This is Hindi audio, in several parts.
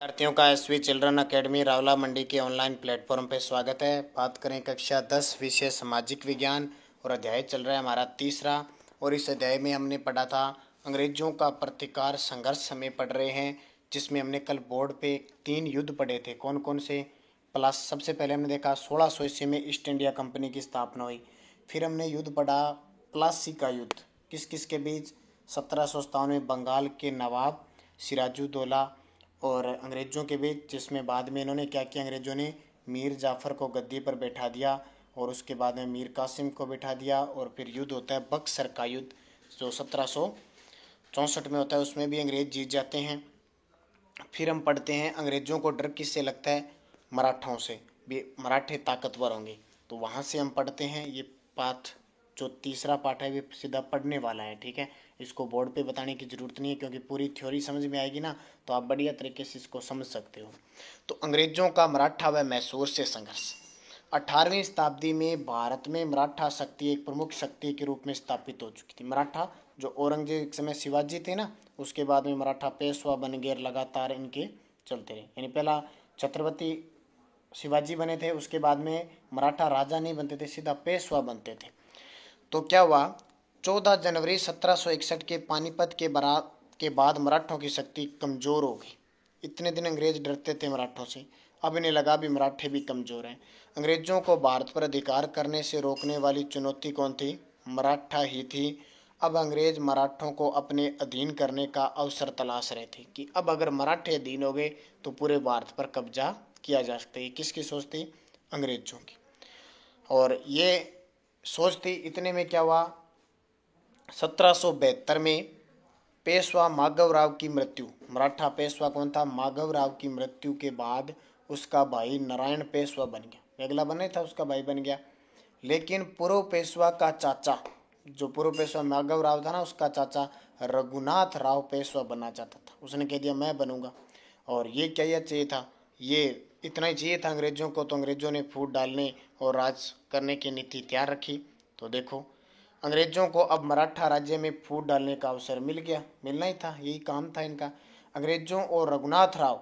विद्यार्थियों का एसवी चिल्ड्रन अकेडमी रावला मंडी के ऑनलाइन प्लेटफॉर्म पर स्वागत है। बात करें कक्षा 10 विषय सामाजिक विज्ञान और अध्याय चल रहा है हमारा तीसरा। और इस अध्याय में हमने पढ़ा था अंग्रेजों का प्रतिकार संघर्ष हमें पढ़ रहे हैं, जिसमें हमने कल बोर्ड पे 3 युद्ध पढ़े थे। कौन कौन से? प्लस सबसे पहले हमने देखा 1600 ईस्वी में ईस्ट इंडिया कंपनी की स्थापना हुई। फिर हमने युद्ध पढ़ा प्लासी का युद्ध, किस किस के बीच? 1757 में बंगाल के नवाब सिराजुद्दौला और अंग्रेज़ों के बीच, जिसमें बाद में इन्होंने क्या किया, अंग्रेज़ों ने मीर जाफ़र को गद्दी पर बैठा दिया और उसके बाद में मीर कासिम को बैठा दिया। और फिर युद्ध होता है बक्सर का युद्ध जो 1764 में होता है, उसमें भी अंग्रेज़ जीत जाते हैं। फिर हम पढ़ते हैं अंग्रेज़ों को डर किससे लगता है? मराठाओं से। भी मराठे ताकतवर होंगे, तो वहाँ से हम पढ़ते हैं। ये पाठ जो तीसरा पाठ है वे सीधा पढ़ने वाला है, ठीक है। इसको बोर्ड पे बताने की ज़रूरत नहीं है, क्योंकि पूरी थ्योरी समझ में आएगी ना, तो आप बढ़िया तरीके से इसको समझ सकते हो। तो अंग्रेज़ों का मराठा व मैसूर से संघर्ष। 18वीं शताब्दी में भारत में मराठा शक्ति एक प्रमुख शक्ति के रूप में स्थापित हो चुकी थी। मराठा जो औरंगजेब के समय शिवाजी थे ना, उसके बाद में मराठा पेशवा बन गए, लगातार इनके चलते रहे। यानी पहला छत्रपति शिवाजी बने थे, उसके बाद में मराठा राजा नहीं बनते थे, सीधा पेशवा बनते थे। तो क्या हुआ, 14 जनवरी 1761 के पानीपत के बाद मराठों की शक्ति कमज़ोर हो गई। इतने दिन अंग्रेज डरते थे मराठों से, अब इन्हें लगा भी मराठे भी कमज़ोर हैं। अंग्रेज़ों को भारत पर अधिकार करने से रोकने वाली चुनौती कौन थी? मराठा ही थी। अब अंग्रेज मराठों को अपने अधीन करने का अवसर तलाश रहे थे कि अब अगर मराठे अधीन हो गए तो पूरे भारत पर कब्जा किया जा सकता है। किसकी सोच थी? अंग्रेजों की। और ये सोच थी। इतने में क्या हुआ, 1772 में पेशवा माधवराव की मृत्यु। मराठा पेशवा कौन था? माधवराव की मृत्यु के बाद उसका भाई नारायण पेशवा बन गया। अगला बने था, उसका भाई बन गया। लेकिन पूर्व पेशवा का चाचा, जो पूर्व पेशवा माधवराव था ना, उसका चाचा रघुनाथ राव पेशवा बनना चाहता था। उसने कह दिया मैं बनूंगा। और ये क्या यह चाहिए था? ये इतना ही चाहिए था अंग्रेज़ों को। तो अंग्रेज़ों ने फूट डालने और राज करने की नीति तैयार रखी। तो देखो, अंग्रेज़ों को अब मराठा राज्य में फूट डालने का अवसर मिल गया, मिलना ही था, यही काम था इनका। अंग्रेज़ों और रघुनाथ राव,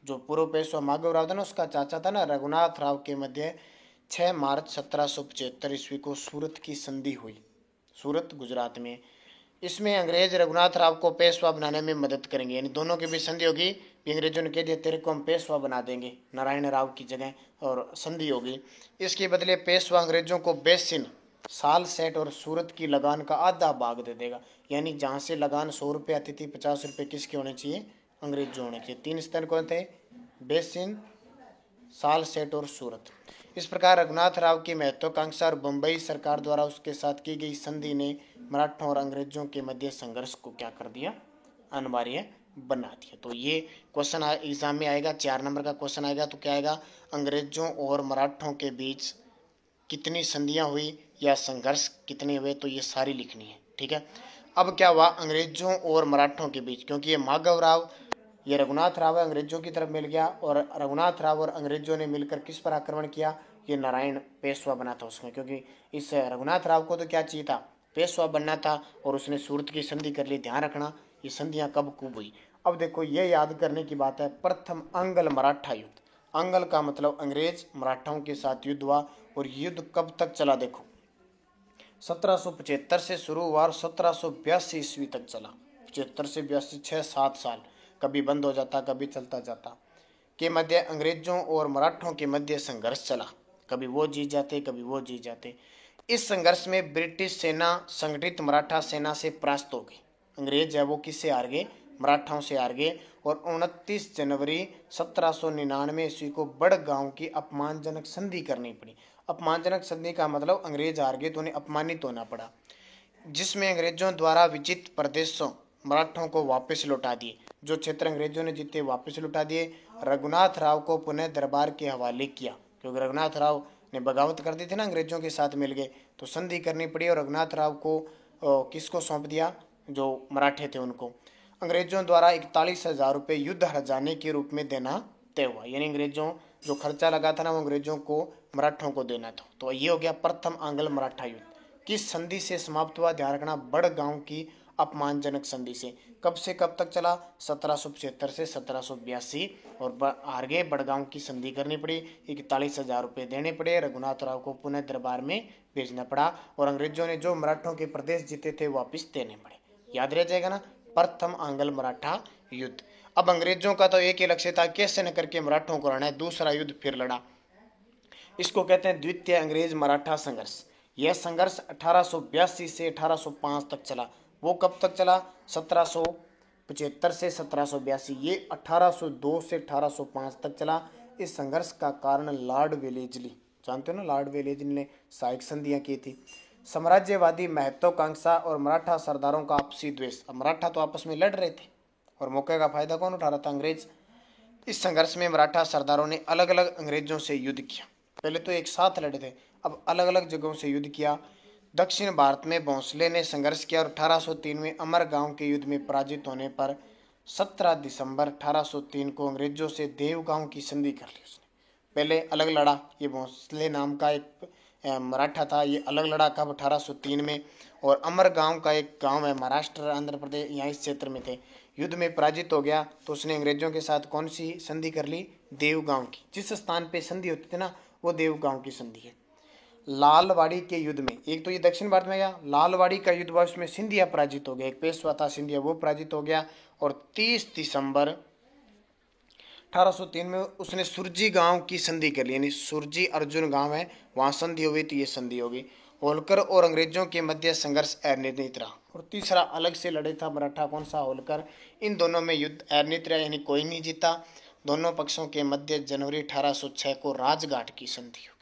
जो पूर्व पेशवा माधवराव था ना, उसका चाचा था ना, रघुनाथ राव के मध्य 6 मार्च 1775 ईस्वी को सूरत की संधि हुई। सूरत गुजरात में। इसमें अंग्रेज रघुनाथ राव को पेशवा बनाने में मदद करेंगे, यानी दोनों के बीच संधि होगी। अंग्रेजों ने कह दिया तेरे को हम पेशवा बना देंगे नारायण राव की जगह, और संधि होगी। इसके बदले पेशवा अंग्रेजों को बेसिन, साल सेट और सूरत की लगान का आधा भाग दे देगा। यानी जहाँ से लगान 100 रुपये आती थी, 50 रुपये किसके होने चाहिए? अंग्रेजों होने चाहिए। 3 स्तर कौन थे? बेसिन, साल सेट और सूरत। इस प्रकार रघुनाथ राव की महत्वाकांक्षा और बम्बई सरकार द्वारा उसके साथ की गई संधि ने मराठों और अंग्रेजों के मध्य संघर्ष को क्या कर दिया? अनिवार्य बना दिया। तो ये क्वेश्चन एग्जाम में आएगा, 4 नंबर का क्वेश्चन आएगा। तो क्या आएगा? अंग्रेजों और मराठों के बीच कितनी संधियां हुई या संघर्ष कितने हुए, तो ये सारी लिखनी है, ठीक है। अब क्या हुआ अंग्रेजों और मराठों के बीच, क्योंकि ये माधव राव, ये रघुनाथ राव अंग्रेजों की तरफ मिल गया, और रघुनाथ राव और अंग्रेजों ने मिलकर किस पर आक्रमण किया? ये नारायण पेशवा बना था उसमें, क्योंकि इस रघुनाथ राव को तो क्या चाहिए था? पेशवा बनना था, और उसने सूरत की संधि कर ली। ध्यान रखना ये संधियां कब कब हुई। अब देखो, ये याद करने की बात है। प्रथम अंगल मराठा युद्ध। अंगल का मतलब अंग्रेज मराठाओं के साथ युद्ध हुआ। और युद्ध कब तक चला? देखो, 1775 से शुरू हुआ और 1782 ईस्वी तक चला। 75 से 82, 6-7 साल। कभी बंद हो जाता, कभी चलता जाता। के मध्य अंग्रेजों और मराठों के मध्य संघर्ष चला। कभी वो जीत जाते, कभी वो जीत जाते। इस संघर्ष में ब्रिटिश सेना संगठित मराठा सेना से परास्त हो गई। अंग्रेज है वो किससे हार गए? मराठाओं से हार गए। और 29 जनवरी 1799 ईस्वी को बड़गांव की अपमानजनक संधि करनी पड़ी। अपमानजनक संधि का मतलब अंग्रेज हार गए तो उन्हें अपमानित होना पड़ा, जिसमें अंग्रेजों द्वारा विजित प्रदेशों मराठों को वापस लौटा दिए। जो क्षेत्र अंग्रेजों ने जीते वापस लौटा दिए। रघुनाथ राव को पुनः दरबार के हवाले किया, क्योंकि रघुनाथ राव ने बगावत कर दी थी ना, अंग्रेजों के साथ मिल गए, तो संधि करनी पड़ी। और रघुनाथ राव को किसको सौंप दिया? जो मराठे थे उनको। अंग्रेजों द्वारा 41,000 रुपये युद्ध हर्जाने के रूप में देना तय हुआ। यानी अंग्रेजों जो खर्चा लगा था ना, वो अंग्रेजों को मराठों को देना था। तो ये हो गया प्रथम आंग्ल मराठा युद्ध। किस संधि से समाप्त हुआ? ध्यान रखना, बड़गांव की अपमानजनक संधि से। कब से कब तक चला? 1775 से 1782। और आगे बड़गांव की संधि करनी पड़ी, 41,000 रुपये देने पड़े, रघुनाथ राव को पुनः दरबार में भेजना पड़ा, और अंग्रेजों ने जो मराठों के प्रदेश जीते थे वापिस देने पड़े। याद रह जाएगा ना, प्रथम आंग्ल मराठा युद्ध। अब अंग्रेजों का तो एक ही लक्ष्य था, कैसे न करके मराठों को हराना है। दूसरा युद्ध फिर लड़ा, इसको कहते हैं द्वितीय अंग्रेज मराठा संघर्ष। यह संघर्ष 1882 से 1805 तक चला। वो कब तक चला? 1775 से 1782। ये 1802 से 1805 तक चला। इस संघर्ष का कारण लॉर्ड वेलेजली, जानते हो ना, लॉर्ड वेलेजली ने सहायक संधियां की थी। साम्राज्यवादी महत्वाकांक्षा और मराठा सरदारों का आपसी द्वेष। अब मराठा तो आपस में लड़ रहे थे और मौके का फायदा कौन उठा रहा था? अंग्रेज। इस संघर्ष में मराठा सरदारों ने अलग अलग अंग्रेजों से युद्ध किया। पहले तो एक साथ लड़े थे, अब अलग अलग जगहों से युद्ध किया। दक्षिण भारत में भोंसले ने संघर्ष किया और 1803 में अमरगांव के युद्ध में पराजित होने पर 17 दिसंबर 1803 को अंग्रेजों से देवगांव की संधि कर ली उसने। पहले अलग लड़ा, ये भोंसले नाम का एक मराठा था, ये अलग लड़ा कब? 1803 में। और अमरगांव का एक गांव है महाराष्ट्र आंध्र प्रदेश, यहाँ इस क्षेत्र में थे। युद्ध में पराजित हो गया तो उसने अंग्रेजों के साथ कौन सी संधि कर ली? देवगांव की। जिस स्थान पे संधि होती थी ना, वो देवगांव की संधि है। लालवाड़ी के युद्ध में, एक तो ये दक्षिण भारत में गया, लालवाड़ी का युद्ध हुआ, उसमें सिंधिया पराजित हो गया। एक पेशवा था सिंधिया, वो पराजित हो गया। और 30 दिसंबर 1803 में उसने सुरजी गांव की संधि कर ली, यानी सुरजी अर्जुन गांव है, वहां संधि हुई, तो ये संधि होगी। होलकर और अंग्रेजों के मध्य संघर्ष अनिर्णित रहा। और तीसरा अलग से लड़े था मराठा, कौन सा? होलकर। इन दोनों में युद्ध अनिर्णित रहा, यानी कोई नहीं जीता। दोनों पक्षों के मध्य जनवरी 1806 को राजघाट की संधि होगी।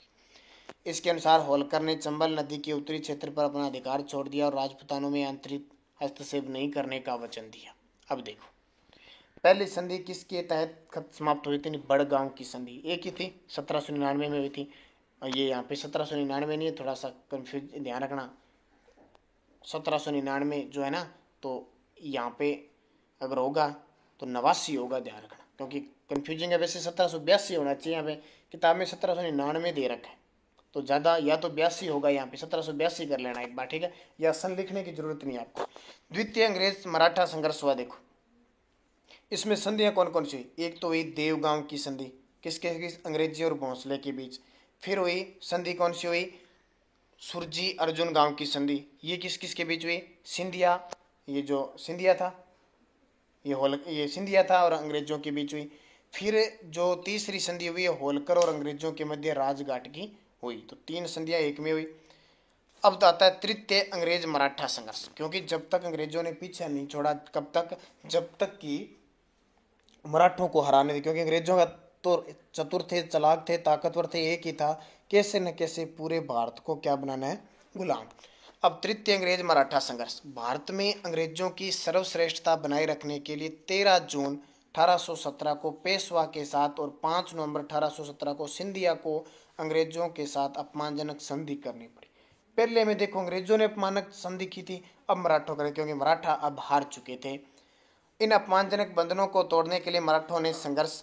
इसके अनुसार होलकर ने चंबल नदी के उत्तरी क्षेत्र पर अपना अधिकार छोड़ दिया और राजपूतानों में आंतरिक हस्तक्षेप नहीं करने का वचन दिया। अब देखो, पहली संधि किसके तहत समाप्त हुई थी? बड़गांव की संधि। एक ही थी, 1799 में हुई थी। ये यहाँ पे 1799 नहीं है, थोड़ा सा कंफ्यूज, ध्यान रखना। 1799 जो है ना, तो यहाँ पे अगर होगा तो 89 होगा, ध्यान रखना, क्योंकि कंफ्यूजिंग है। वैसे 1782 होना चाहिए, यहाँ पे किताब में 1799 दे रखा है, तो ज़्यादा या तो 82 होगा, यहाँ पे 1782 कर लेना एक बार, ठीक है। या सन लिखने की जरूरत नहीं आपको। द्वितीय अंग्रेज मराठा संघर्ष हुआ, देखो इसमें संधियां कौन कौन सी? एक तो हुई देवगांव की संधि, किसके? अंग्रेजी और भोंसले के बीच। फिर हुई संधि कौन सी हुई? सुरजी अर्जुन गांव की संधि। ये किस किस के बीच हुई? सिंधिया, ये जो सिंधिया था, ये सिंधिया था और अंग्रेजों के बीच हुई। फिर जो तीसरी संधि हुई है होलकर और अंग्रेजों के मध्य राजघाट की हुई। तो 3 संधियां एक में हुई। अब तो आता है तृतीय अंग्रेज मराठा संघर्ष, क्योंकि जब तक अंग्रेजों ने पीछे नहीं छोड़ा, कब तक? जब तक कि मराठों को हराने थे, क्योंकि अंग्रेजों का तो चतुर थे, चालाक थे, ताकतवर थे, एक ही था, कैसे न कैसे पूरे भारत को क्या बनाना है? गुलाम। अब तृतीय अंग्रेज मराठा संघर्ष। भारत में अंग्रेजों की सर्वश्रेष्ठता बनाए रखने के लिए 13 जून 1817 को पेशवा के साथ और 5 नवंबर 1817 को सिंधिया को अंग्रेजों के साथ अपमानजनक संधि करनी पड़ी। पहले में देखो अंग्रेजों ने अपमानक संधि की थी, अब मराठों करे, क्योंकि मराठा अब हार चुके थे। इन अपमानजनक बंधनों को तोड़ने के लिए मराठों ने संघर्ष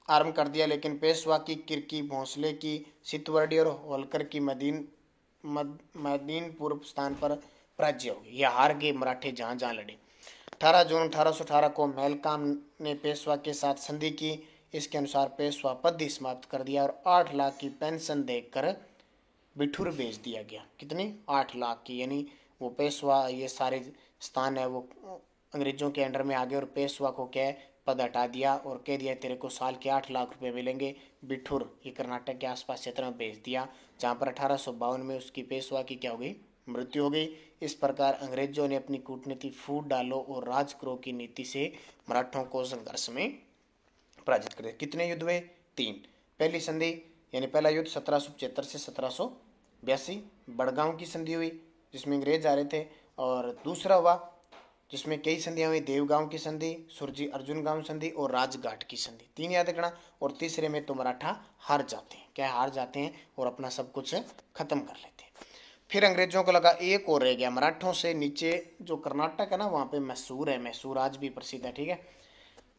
आरंभ कर दिया, लेकिन पेशवा की किरकी, भोंसले की सितवर्डी और होलकर की मदीनपुर स्थान पर पराजय हो गई। यह हार गए मराठे जहां जहां लड़े। 18 जून 1818 को मेलकाम ने पेशवा के साथ संधि की। इसके अनुसार पेशवा पद ही समाप्त कर दिया और 8 लाख की पेंशन देकर बिठूर भेज दिया गया। कितनी? 8 लाख की, यानी वो पेशवा, ये सारे स्थान है वो अंग्रेजों के अंडर में आ गए और पेशवा को क्या पद हटा दिया और कह दिया तेरे को साल के 8 लाख रुपए मिलेंगे। बिठूर, ये कर्नाटक के आसपास क्षेत्र में भेज दिया, जहाँ पर 1852 में उसकी पेशवा की क्या हो गई? मृत्यु हो गई। इस प्रकार अंग्रेजों ने अपनी कूटनीति फूट डालो और राज करो की नीति से मराठों को संघर्ष में पराजित कर दिया। कितने युद्ध हुए? 3। पहली संधि यानी पहला युद्ध 1775 से 1782 बड़गांव की संधि हुई, जिसमें अंग्रेज आ रहे थे। और दूसरा हुआ जिसमें कई संधियां हुई, देवगांव की संधि, सुरजी अर्जुन गांव संधि और राजघाट की संधि। 3 याद रखना। और तीसरे में तो मराठा हार जाते हैं, क्या हार जाते हैं और अपना सब कुछ खत्म कर लेते हैं। फिर अंग्रेजों को लगा एक और रह गया, मराठों से नीचे जो कर्नाटक है ना, वहाँ पे मैसूर है, मैसूर आज भी प्रसिद्ध है, ठीक है।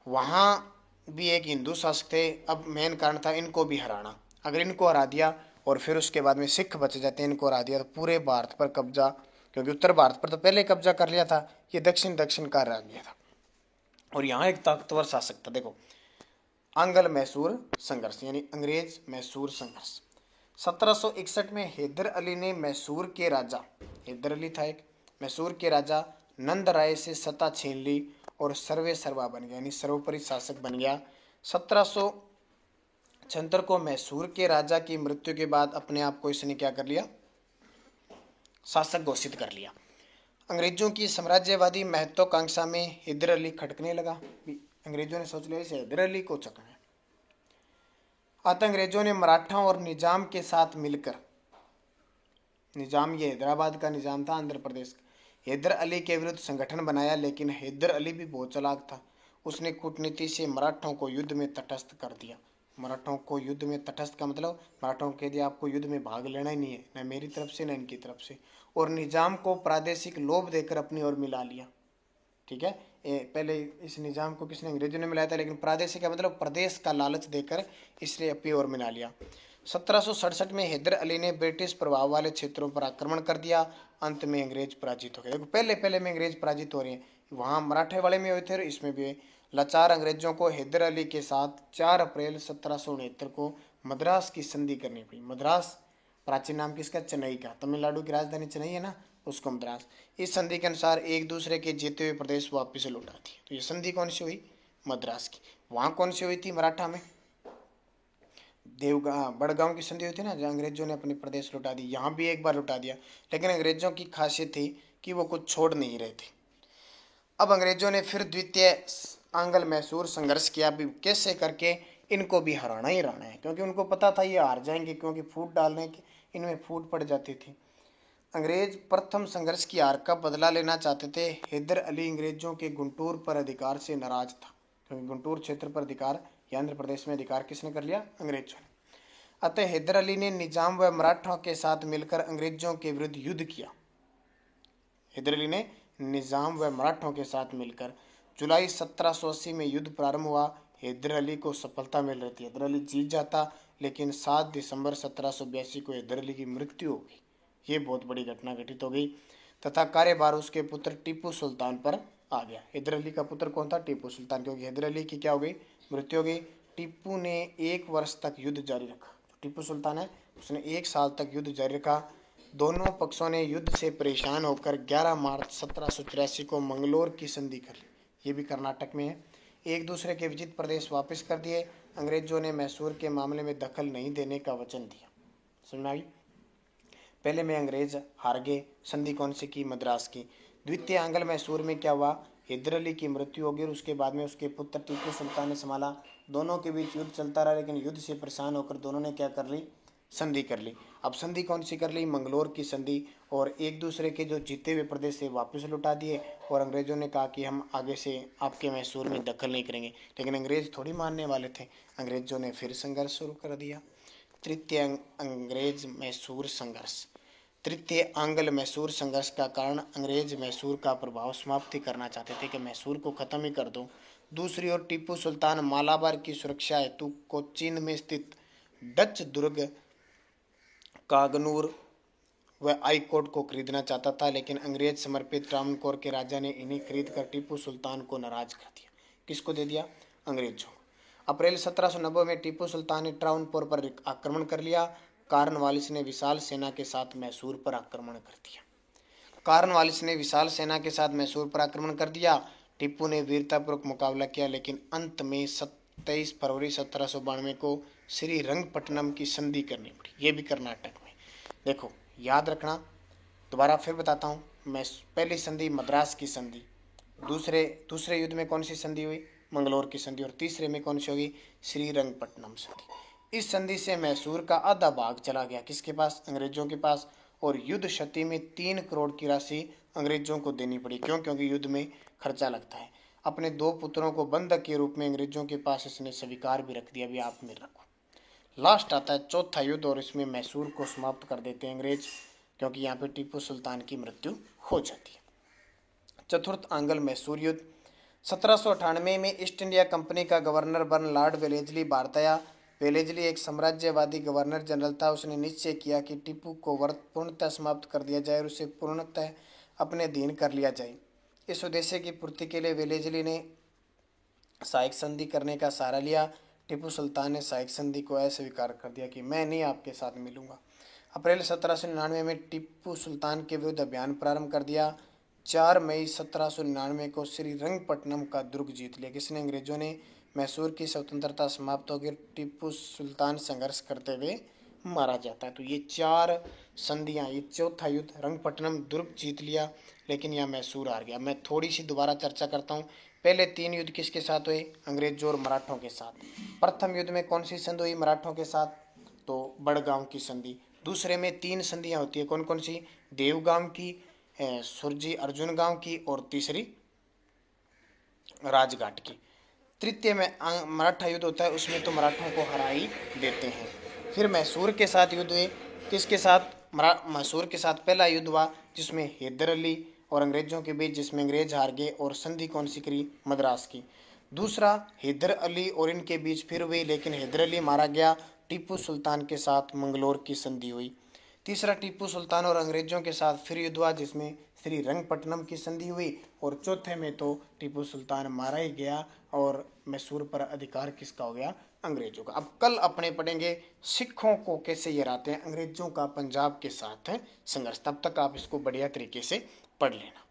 वहाँ भी एक हिंदू शासक थे। अब मेन कारण था इनको भी हराना। अगर इनको हरा दिया और फिर उसके बाद में सिख बच जाते हैं, इनको हरा दिया तो पूरे भारत पर कब्जा क्योंकि उत्तर भारत पर तो पहले कब्जा कर लिया था, ये दक्षिण का रह गया था। और यहाँ एक ताकतवर शासक था, देखो, आंग्ल मैसूर संघर्ष यानी अंग्रेज मैसूर संघर्ष। 1761 में हैदर अली ने मैसूर के राजा, हैदर अली था एक, मैसूर के राजा नंद राय से सत्ता छीन ली और सर्वे सर्वा बन गया, यानी सर्वोपरि शासक बन गया। 1776 को मैसूर के राजा की मृत्यु के बाद अपने आप को इसने क्या कर लिया, शासक घोषित कर लिया। अंग्रेजों की साम्राज्यवादी महत्वाकांक्षा में हैदर अली खटकने लगा। अंग्रेजों ने सोच लिया इसे हैदर अली को चकना है। अतः अंग्रेजों ने मराठाओं और निजाम के साथ मिलकर, निजाम ये हैदराबाद का निजाम था, आंध्र प्रदेश का, हैदर अली के विरुद्ध संगठन बनाया। लेकिन हैदर अली भी बहुत चालाक था, उसने कूटनीति से मराठों को युद्ध में तटस्थ कर दिया। मराठों को युद्ध में तटस्थ का मतलब मराठों को कह दिया आपको युद्ध में भाग लेना ही नहीं है, न मेरी तरफ से न इनकी तरफ से। और निजाम को प्रादेशिक लोभ देकर अपनी ओर मिला लिया। ठीक है, पहले इस निजाम को किसने, अंग्रेजों ने मिलाया था, लेकिन प्रादेशिक का मतलब प्रदेश का लालच देकर इसलिए अपनी ओर मिला लिया। 1767 में हैदर अली ने ब्रिटिश प्रभाव वाले क्षेत्रों पर आक्रमण कर दिया। अंत में अंग्रेज पराजित हो गए। देखो पहले में अंग्रेज पराजित हो रहे हैं, वहाँ मराठे वाले में हुए थे और इसमें भी। लाचार अंग्रेजों को हैदर अली के साथ 4 अप्रैल 1769 को मद्रास की संधि करनी पड़ी। मद्रास प्राचीन नाम किसका, चेन्नई का, तमिलनाडु की राजधानी चेन्नई है ना, उसको मद्रास। इस संधि के अनुसार एक दूसरे के जीते हुए प्रदेश वापिस लौटा दिए। तो ये संधि कौन सी हुई, मद्रास की। वहाँ कौन सी हुई थी, मराठा में देवगांव बड़गांव की संधि हुई थी ना, जहाँ अंग्रेजों ने अपने प्रदेश लौटा दी। यहाँ भी एक बार लौटा दिया, लेकिन अंग्रेजों की खासियत थी कि वो कुछ छोड़ नहीं रहे थे। अब अंग्रेजों ने फिर द्वितीय आंग्ल मैसूर संघर्ष किया। भी कैसे करके इनको भी हराना ही रहना है, क्योंकि उनको पता था ये हार जाएंगे, क्योंकि फूट डालने की इनमें फूट पड़ जाती थी। अंग्रेज प्रथम संघर्ष की हार का बदला लेना चाहते थे। हैदर अली अंग्रेजों के गुंटूर पर अधिकार से नाराज था, क्योंकि गुंटूर क्षेत्र पर अधिकार, आंध्र प्रदेश में अधिकार किसने कर लिया, अंग्रेजों ने। अतः हैदर अली ने निजाम व मराठों के साथ मिलकर अंग्रेजों के विरुद्ध युद्ध किया। हैदर अली ने निजाम व मराठों के साथ मिलकर, जुलाई 1780 में युद्ध प्रारंभ हुआ। हैदर अली को सफलता मिल रही थी, हैदर अली जीत जाता, लेकिन 7 दिसंबर 1782 को हैदर अली की मृत्यु हो गई। ये बहुत बड़ी घटना घटित हो गई तथा कार्यभार उसके पुत्र टीपू सुल्तान पर आ गया। हैदर अली का पुत्र कौन था, टीपू सुल्तान, क्योंकि हैदर अली की क्या हो गई, मृत्यु हो गई। टीपू ने 1 वर्ष तक युद्ध जारी रखा। टीपू सुल्तान है, उसने 1 साल तक युद्ध जारी रखा। दोनों पक्षों ने युद्ध से परेशान होकर 11 मार्च 1784 को मंगलोर की संधि कर ली। ये भी कर्नाटक में है। एक दूसरे के विजित प्रदेश वापस कर दिए। अंग्रेजों ने मैसूर के मामले में दखल नहीं देने का वचन दिया। समझ में आई। पहले में अंग्रेज हार गए, संधि कौन सी की, मद्रास की। द्वितीय आंग्ल मैसूर में क्या हुआ, हैदर अली की मृत्यु हो गई और उसके बाद में उसके पुत्र टीपू सुल्तान ने संभाला। दोनों के बीच युद्ध चलता रहा, लेकिन युद्ध से परेशान होकर दोनों ने क्या कर ली, संधि कर ली। अब संधि कौन सी कर ली, मंगलोर की संधि। और एक दूसरे के जो जीते हुए प्रदेश से वापस लौटा दिए। और अंग्रेजों ने कहा कि हम आगे से आपके मैसूर में दखल नहीं करेंगे, लेकिन अंग्रेज थोड़ी मानने वाले थे। अंग्रेजों ने फिर संघर्ष शुरू कर दिया। तृतीय अंग्रेज मैसूर संघर्ष। तृतीय आंग्ल मैसूर संघर्ष का कारण अंग्रेज मैसूर का प्रभाव समाप्ति करना चाहते थे कि मैसूर को खत्म ही कर दो। दूसरी ओर टीपू सुल्तान मालाबार की सुरक्षा हेतु कोचीन में स्थित डच दुर्ग कागनूर व आईकोट को खरीदना चाहता था, लेकिन अंग्रेज समर्पित ट्रावनकोर के राजा ने इन्हें खरीद कर टीपू सुल्तान को नाराज कर दिया। किसको दे दिया, अंग्रेजों को। अप्रैल 1790 में टीपू सुल्तान ने ट्रावनकोर पर आक्रमण कर लिया। कार्नवालिस ने विशाल सेना के साथ मैसूर पर आक्रमण कर दिया। कार्नवालिस ने विशाल सेना के साथ मैसूर पर आक्रमण कर दिया। टीपू ने वीरतापूर्वक मुकाबला किया, लेकिन अंत में 23 फरवरी 1792 को श्रीरंगपट्टनम की संधि करनी पड़ी। ये भी कर्नाटक में। देखो याद रखना, दोबारा फिर बताता हूँ। मैं पहली संधि मद्रास की संधि, दूसरे युद्ध में कौन सी संधि हुई, मंगलोर की संधि, और तीसरे में कौन सी होगी, श्रीरंगपट्टनम संधि। इस संधि से मैसूर का आधा भाग चला गया किसके पास, अंग्रेजों के पास। और युद्ध क्षति में 3 करोड़ की राशि अंग्रेजों को देनी पड़ी। क्यों, क्योंकि युद्ध में खर्चा लगता है। अपने 2 पुत्रों को बंधक के रूप में अंग्रेजों के पास इसने स्वीकार भी रख दिया, भी आप में रखो। लास्ट आता है चौथा युद्ध, और इसमें मैसूर को समाप्त कर देते हैं अंग्रेज, क्योंकि यहाँ पे टीपू सुल्तान की मृत्यु हो जाती है। चतुर्थ आंग्ल मैसूर युद्ध। 1798 में ईस्ट इंडिया कंपनी का गवर्नर बन लॉर्ड वेलेस्ली भारत आया। वेलेजली एक साम्राज्यवादी गवर्नर जनरल था। उसने निश्चय किया कि टीपू को पूर्णतः समाप्त कर दिया जाए और उसे पूर्णतः अपने अधीन कर लिया जाए। इस उद्देश्य की पूर्ति के लिए वेलेजली ने साइक संधि करने का सहारा लिया। टीपू सुल्तान ने साइक संधि को अस्वीकार कर दिया कि मैं नहीं आपके साथ मिलूंगा। अप्रैल 1799 में टीपू सुल्तान के विरुद्ध अभियान प्रारंभ कर दिया। 4 मई 1799 को श्रीरंगपट्टनम का दुर्ग जीत लिया। किसने? अंग्रेजों ने। मैसूर की स्वतंत्रता समाप्त हो गई। टीपू सुल्तान संघर्ष करते हुए मारा जाता है। तो ये 4 संधियां, ये चौथा युद्ध, रंगपट्टनम दुर्ग जीत लिया लेकिन यह मैसूर हार गया। मैं थोड़ी सी दोबारा चर्चा करता हूँ। पहले 3 युद्ध किसके साथ हुए? अंग्रेजों और मराठों के साथ। प्रथम युद्ध में कौन सी संधि हुई मराठों के साथ? तो बड़गांव की संधि। दूसरे में 3 संधियां होती है, कौन कौन सी? देवगांव की, सुरजी अर्जुन गांव की और तीसरी राजघाट की। तृतीय में मराठा युद्ध होता है, उसमें तो मराठों को हरा ही देते हैं। फिर मैसूर के साथ युद्ध हुए। किसके साथ? मैसूर के साथ पहला युद्ध हुआ जिसमें हैदर अली और अंग्रेजों के बीच, जिसमें अंग्रेज हार गए और संधि कौन सी करी? मद्रास की। दूसरा हैदर अली और इनके बीच फिर हुई लेकिन हैदर अली मारा गया। टीपू सुल्तान के साथ मंगलोर की संधि हुई। तीसरा टीपू सुल्तान और अंग्रेजों के साथ फिर युद्ध हुआ जिसमें श्रीरंगपट्टनम की संधि हुई। और चौथे में तो टीपू सुल्तान मारा ही गया और मैसूर पर अधिकार किसका हो गया? अंग्रेजों का। अब कल अपने पढ़ेंगे सिखों को कैसे ये हराते हैं अंग्रेजों का पंजाब के साथ संघर्ष। तब तक आप इसको बढ़िया तरीके से पढ़ लेना।